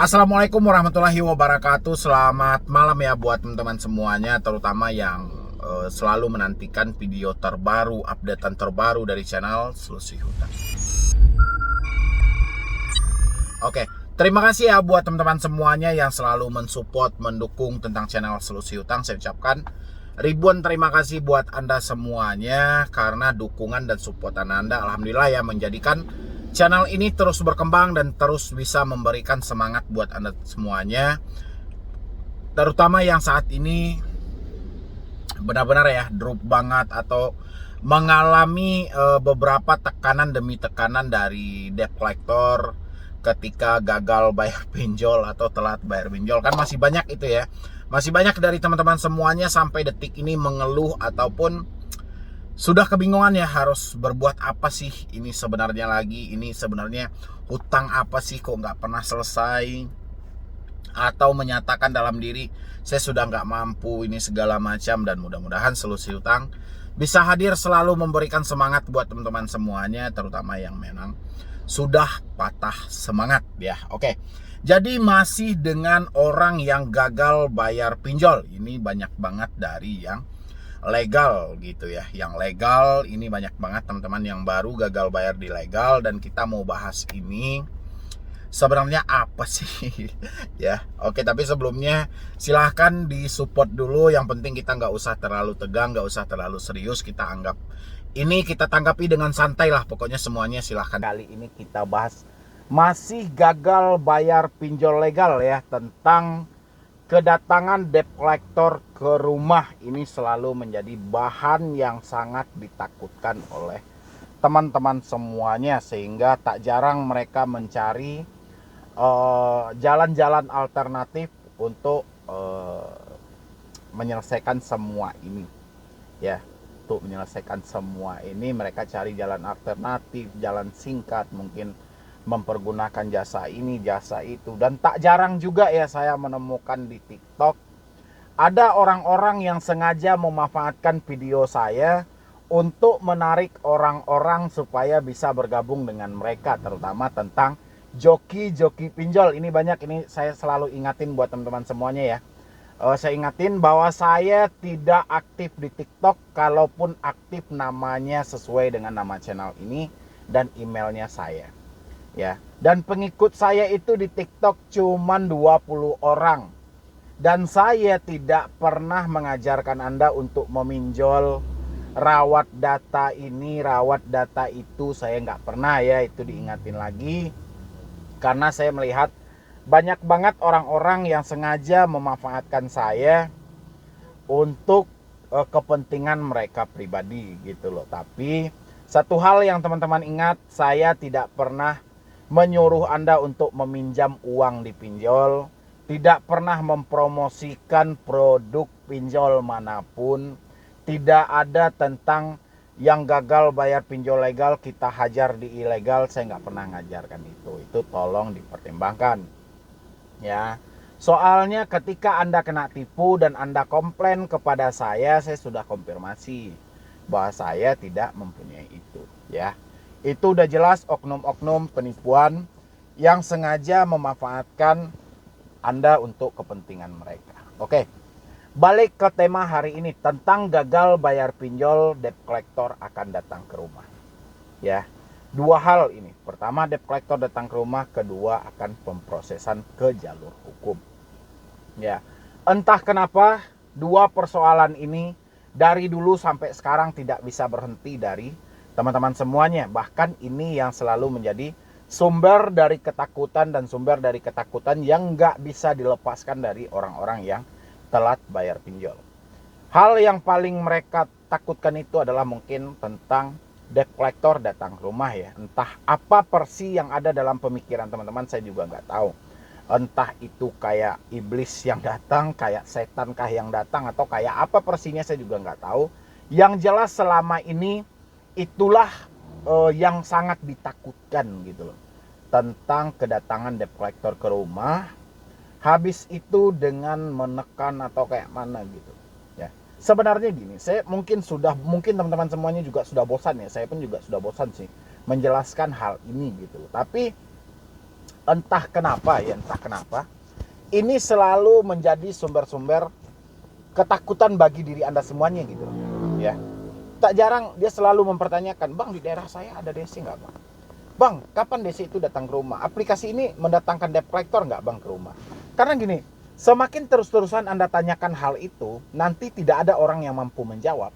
Assalamualaikum warahmatullahi wabarakatuh. Selamat malam ya buat teman-teman semuanya, terutama yang selalu menantikan video terbaru, updatean terbaru dari channel Selusih Hutang. Oke, terima kasih ya buat teman-teman semuanya yang selalu mensupport, mendukung tentang channel Selusih Hutang. Saya ucapkan ribuan terima kasih buat Anda semuanya, karena dukungan dan supportan Anda alhamdulillah ya menjadikan channel ini terus berkembang dan terus bisa memberikan semangat buat Anda semuanya, terutama yang saat ini benar-benar ya drop banget atau mengalami beberapa tekanan demi tekanan dari debt collector ketika gagal bayar pinjol atau telat bayar pinjol. Kan masih banyak itu ya, masih banyak dari teman-teman semuanya sampai detik ini mengeluh ataupun sudah kebingungan ya harus berbuat apa sih ini sebenarnya lagi, ini sebenarnya hutang apa sih kok nggak pernah selesai, atau menyatakan dalam diri saya sudah nggak mampu ini segala macam. Dan mudah-mudahan Selusih Hutang bisa hadir selalu memberikan semangat buat teman-teman semuanya, terutama yang memang sudah patah semangat ya. Oke, jadi masih dengan orang yang gagal bayar pinjol, ini banyak banget dari yang legal gitu ya. Yang legal ini banyak banget teman-teman yang baru gagal bayar di legal, dan kita mau bahas ini sebenarnya apa sih ya. Oke, tapi sebelumnya silahkan disupport dulu. Yang penting kita nggak usah terlalu tegang, nggak usah terlalu serius. Kita anggap ini, kita tanggapi dengan santai lah. Pokoknya semuanya silahkan. Kali ini kita bahas masih gagal bayar pinjol legal ya, tentang kedatangan debt collector ke rumah. Ini selalu menjadi bahan yang sangat ditakutkan oleh teman-teman semuanya, sehingga tak jarang mereka mencari jalan-jalan alternatif untuk menyelesaikan semua ini ya. Untuk menyelesaikan semua ini mereka cari jalan alternatif, jalan singkat, mungkin mempergunakan jasa ini, jasa itu. Dan tak jarang juga ya saya menemukan di TikTok ada orang-orang yang sengaja memanfaatkan video saya untuk menarik orang-orang supaya bisa bergabung dengan mereka, terutama tentang joki-joki pinjol. Ini banyak, ini saya selalu ingatin buat teman-teman semuanya ya. Saya ingatin bahwa saya tidak aktif di TikTok. Kalaupun aktif, namanya sesuai dengan nama channel ini dan emailnya saya ya. Dan pengikut saya itu di TikTok cuman 20 orang. Dan saya tidak pernah mengajarkan Anda untuk meminjol, rawat data ini, rawat data itu. Saya nggak pernah ya, itu diingatin lagi. Karena saya melihat banyak banget orang-orang yang sengaja memanfaatkan saya untuk kepentingan mereka pribadi gitu loh. Tapi satu hal yang teman-teman ingat, saya tidak pernah menyuruh Anda untuk meminjam uang di pinjol, tidak pernah mempromosikan produk pinjol manapun, tidak ada tentang yang gagal bayar pinjol legal kita hajar di ilegal. Saya nggak pernah ngajarkan itu tolong dipertimbangkan ya. Soalnya ketika Anda kena tipu dan Anda komplain kepada saya sudah konfirmasi bahwa saya tidak mempunyai itu ya. Itu udah jelas oknum-oknum penipuan yang sengaja memanfaatkan Anda untuk kepentingan mereka. Oke, balik ke tema hari ini tentang gagal bayar pinjol, debt collector akan datang ke rumah ya. Dua hal ini, pertama debt collector datang ke rumah, kedua akan pemprosesan ke jalur hukum ya. Entah kenapa dua persoalan ini dari dulu sampai sekarang tidak bisa berhenti dari teman-teman semuanya. Bahkan ini yang selalu menjadi sumber dari ketakutan, dan sumber dari ketakutan yang nggak bisa dilepaskan dari orang-orang yang telat bayar pinjol. Hal yang paling mereka takutkan itu adalah mungkin tentang debt collector datang ke rumah ya. Entah apa persis yang ada dalam pemikiran teman-teman, saya juga nggak tahu. Entah itu kayak iblis yang datang, kayak setan kah yang datang, atau kayak apa persisnya saya juga nggak tahu. Yang jelas selama ini itulah yang sangat ditakutkan gitu loh, tentang kedatangan debt collector ke rumah. Habis itu dengan menekan atau kayak mana gitu ya. Sebenarnya gini, saya mungkin teman-teman semuanya juga sudah bosan ya, saya pun juga sudah bosan sih menjelaskan hal ini gitu. Tapi entah kenapa, ini selalu menjadi sumber-sumber ketakutan bagi diri Anda semuanya gitu loh. Ya. Tak jarang dia selalu mempertanyakan, "Bang, di daerah saya ada DC nggak, Bang? Bang, kapan DC itu datang ke rumah? Aplikasi ini mendatangkan debt collector nggak, Bang, ke rumah?" Karena gini, semakin terus-terusan Anda tanyakan hal itu, nanti tidak ada orang yang mampu menjawab.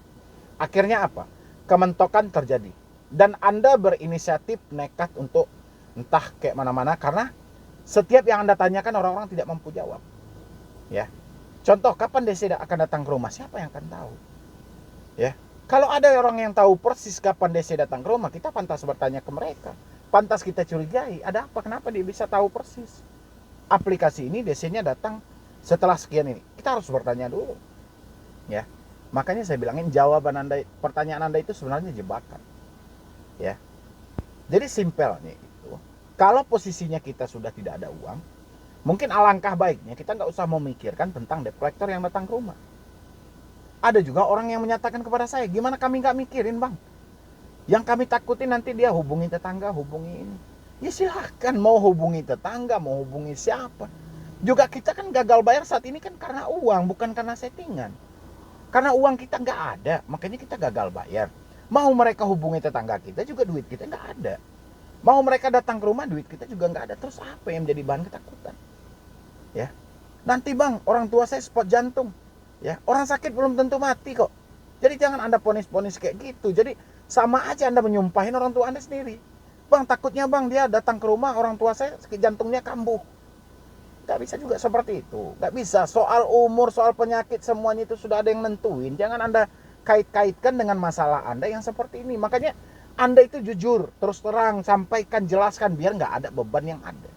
Akhirnya apa? Kementokan terjadi. Dan Anda berinisiatif nekat untuk entah kayak mana-mana, karena setiap yang Anda tanyakan orang-orang tidak mampu jawab. Ya. Contoh, kapan DC akan datang ke rumah? Siapa yang akan tahu? Ya. Kalau ada orang yang tahu persis kapan DC datang ke rumah, kita pantas bertanya ke mereka. Pantas kita curigai, ada apa? Kenapa dia bisa tahu persis? Aplikasi ini DC-nya datang setelah sekian ini. Kita harus bertanya dulu. Ya. Makanya saya bilangin jawaban Anda, pertanyaan Anda itu sebenarnya jebakan. Ya. Jadi simpelnya itu, kalau posisinya kita sudah tidak ada uang, mungkin alangkah baiknya kita nggak usah memikirkan tentang debt collector yang datang ke rumah. Ada juga orang yang menyatakan kepada saya, "Gimana kami nggak mikirin, Bang? Yang kami takutin nanti dia hubungi tetangga, hubungi ini." Ya silahkan, mau hubungi tetangga, mau hubungi siapa. Juga kita kan gagal bayar saat ini kan karena uang, bukan karena settingan. Karena uang kita nggak ada, makanya kita gagal bayar. Mau mereka hubungi tetangga kita juga duit kita nggak ada. Mau mereka datang ke rumah duit kita juga nggak ada. Terus apa yang menjadi bahan ketakutan? Ya, nanti, Bang, orang tua saya spot jantung. Ya, orang sakit belum tentu mati kok. Jadi jangan Anda ponis-ponis kayak gitu. Jadi sama aja Anda menyumpahin orang tua Anda sendiri. "Bang, takutnya, Bang, dia datang ke rumah orang tua saya sakit jantungnya kambuh." Gak bisa juga seperti itu. Gak bisa. Soal umur, soal penyakit, semuanya itu sudah ada yang nentuin. Jangan Anda kait-kaitkan dengan masalah Anda yang seperti ini. Makanya Anda itu jujur, terus terang, sampaikan, jelaskan, biar nggak ada beban yang ada.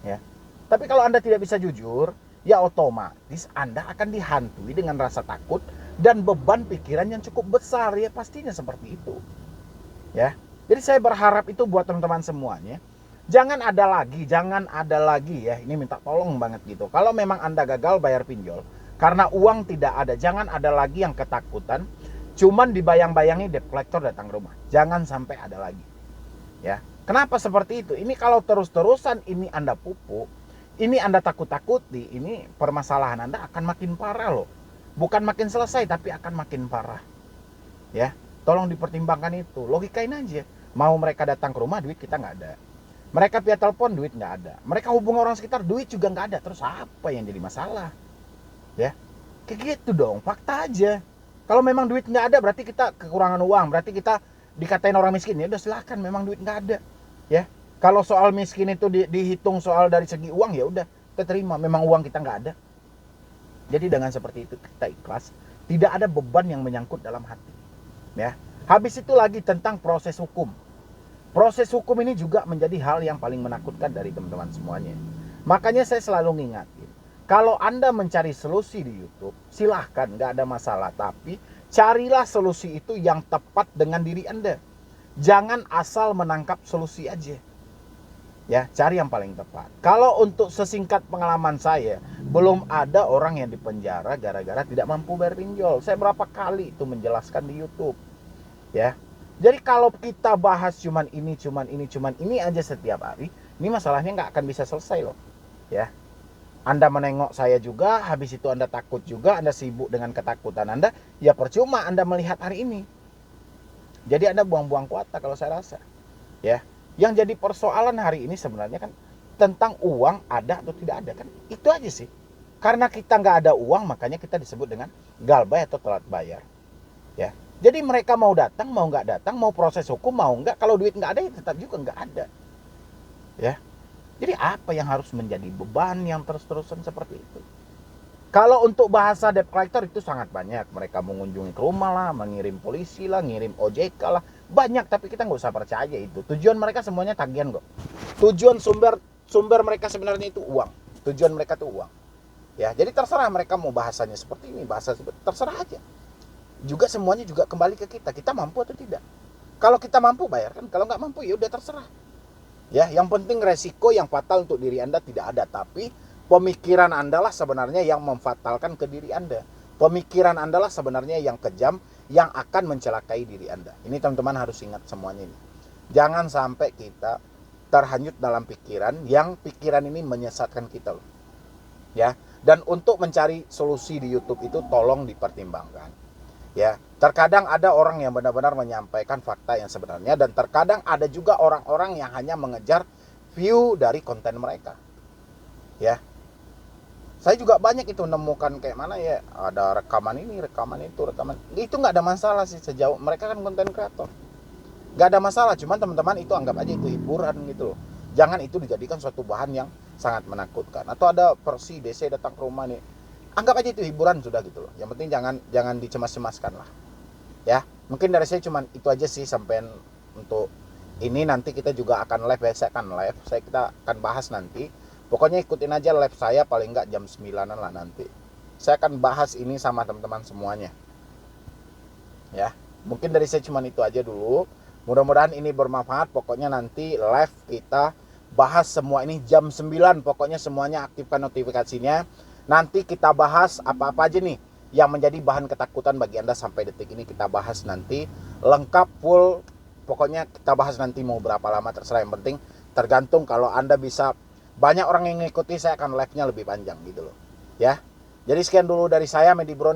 Ya. Tapi kalau Anda tidak bisa jujur, ya otomatis Anda akan dihantui dengan rasa takut dan beban pikiran yang cukup besar. Ya pastinya seperti itu. Ya. Jadi saya berharap itu buat teman-teman semuanya. Jangan ada lagi ya. Ini minta tolong banget gitu. Kalau memang Anda gagal bayar pinjol karena uang tidak ada, jangan ada lagi yang ketakutan cuman dibayang-bayangi debt collector datang ke rumah. Jangan sampai ada lagi. Ya. Kenapa seperti itu? Ini kalau terus-terusan ini Anda pupuk, ini Anda takut-takuti, ini permasalahan Anda akan makin parah loh. Bukan makin selesai, tapi akan makin parah. Ya, tolong dipertimbangkan itu. Logikain aja. Mau mereka datang ke rumah, duit kita nggak ada. Mereka via telepon, duit nggak ada. Mereka hubungi orang sekitar, duit juga nggak ada. Terus apa yang jadi masalah? Ya, kayak gitu dong. Fakta aja. Kalau memang duit nggak ada, berarti kita kekurangan uang. Berarti kita dikatain orang miskin. Ya udah silakan, memang duit nggak ada. Ya, kalau soal miskin itu dihitung soal dari segi uang, ya udah kita terima. Memang uang kita nggak ada. Jadi dengan seperti itu kita ikhlas. Tidak ada beban yang menyangkut dalam hati. Ya. Habis itu lagi tentang proses hukum. Proses hukum ini juga menjadi hal yang paling menakutkan dari teman-teman semuanya. Makanya saya selalu ngingatin, kalau Anda mencari solusi di YouTube, silahkan, nggak ada masalah. Tapi carilah solusi itu yang tepat dengan diri Anda. Jangan asal menangkap solusi aja. Ya, cari yang paling tepat. Kalau untuk sesingkat pengalaman saya, belum ada orang yang dipenjara gara-gara tidak mampu bayar pinjol. Saya berapa kali itu menjelaskan di YouTube. Ya. Jadi kalau kita bahas cuman ini aja setiap hari, ini masalahnya nggak akan bisa selesai loh. Ya. Anda menengok saya juga, habis itu Anda takut juga, Anda sibuk dengan ketakutan Anda, ya percuma Anda melihat hari ini. Jadi Anda buang-buang kuota kalau saya rasa. Ya. Yang jadi persoalan hari ini sebenarnya kan tentang uang ada atau tidak ada kan. Itu aja sih. Karena kita nggak ada uang, makanya kita disebut dengan galbay atau telat bayar. Ya. Jadi mereka mau datang, mau nggak datang, mau proses hukum, mau nggak, kalau duit nggak ada ya tetap juga nggak ada. Ya. Jadi apa yang harus menjadi beban yang terus-terusan seperti itu? Kalau untuk bahasa debt collector itu sangat banyak. Mereka mengunjungi ke rumah lah, mengirim polisi lah, ngirim OJK lah. Banyak, tapi kita nggak usah percaya itu. Tujuan mereka semuanya tagihan kok. Tujuan sumber mereka sebenarnya itu uang. Tujuan mereka itu uang. Ya, jadi terserah mereka mau bahasanya seperti ini, terserah aja. Juga semuanya juga kembali ke kita. Kita mampu atau tidak? Kalau kita mampu bayar kan, kalau nggak mampu ya udah terserah. Ya, yang penting resiko yang fatal untuk diri Anda tidak ada, tapi pemikiran Anda lah sebenarnya yang memfatalkan ke diri Anda. Pemikiran Anda lah sebenarnya yang kejam, yang akan mencelakai diri Anda. Ini teman-teman harus ingat semuanya ini. Jangan sampai kita terhanyut dalam pikiran, yang pikiran ini menyesatkan kita loh. Ya, dan untuk mencari solusi di YouTube itu tolong dipertimbangkan. Ya, terkadang ada orang yang benar-benar menyampaikan fakta yang sebenarnya, dan terkadang ada juga orang-orang yang hanya mengejar view dari konten mereka. Ya, saya juga banyak itu menemukan kayak mana ya, ada rekaman ini, rekaman itu, rekaman itu nggak ada masalah sih, sejauh mereka kan konten kreator, nggak ada masalah. Cuman teman-teman itu anggap aja itu hiburan gitu loh. Jangan itu dijadikan suatu bahan yang sangat menakutkan. Atau ada Persi DC datang ke rumah nih, anggap aja itu hiburan sudah gitu loh. Yang penting jangan dicemas-cemaskan lah. Ya, mungkin dari saya cuman itu aja sih sampai untuk ini. Nanti kita juga akan live, saya akan live, kita akan bahas nanti. Pokoknya ikutin aja live saya, paling nggak jam 9-an lah nanti. Saya akan bahas ini sama teman-teman semuanya. Ya, mungkin dari saya cuman itu aja dulu. Mudah-mudahan ini bermanfaat. Pokoknya nanti live kita bahas semua ini jam 9. Pokoknya semuanya aktifkan notifikasinya. Nanti kita bahas apa-apa aja nih yang menjadi bahan ketakutan bagi Anda sampai detik ini. Kita bahas nanti lengkap, full. Pokoknya kita bahas nanti mau berapa lama terserah. Yang penting tergantung kalau Anda bisa banyak orang yang ngikuti, saya akan live-nya lebih panjang gitu loh. Ya. Jadi sekian dulu dari saya, Medi Brownie.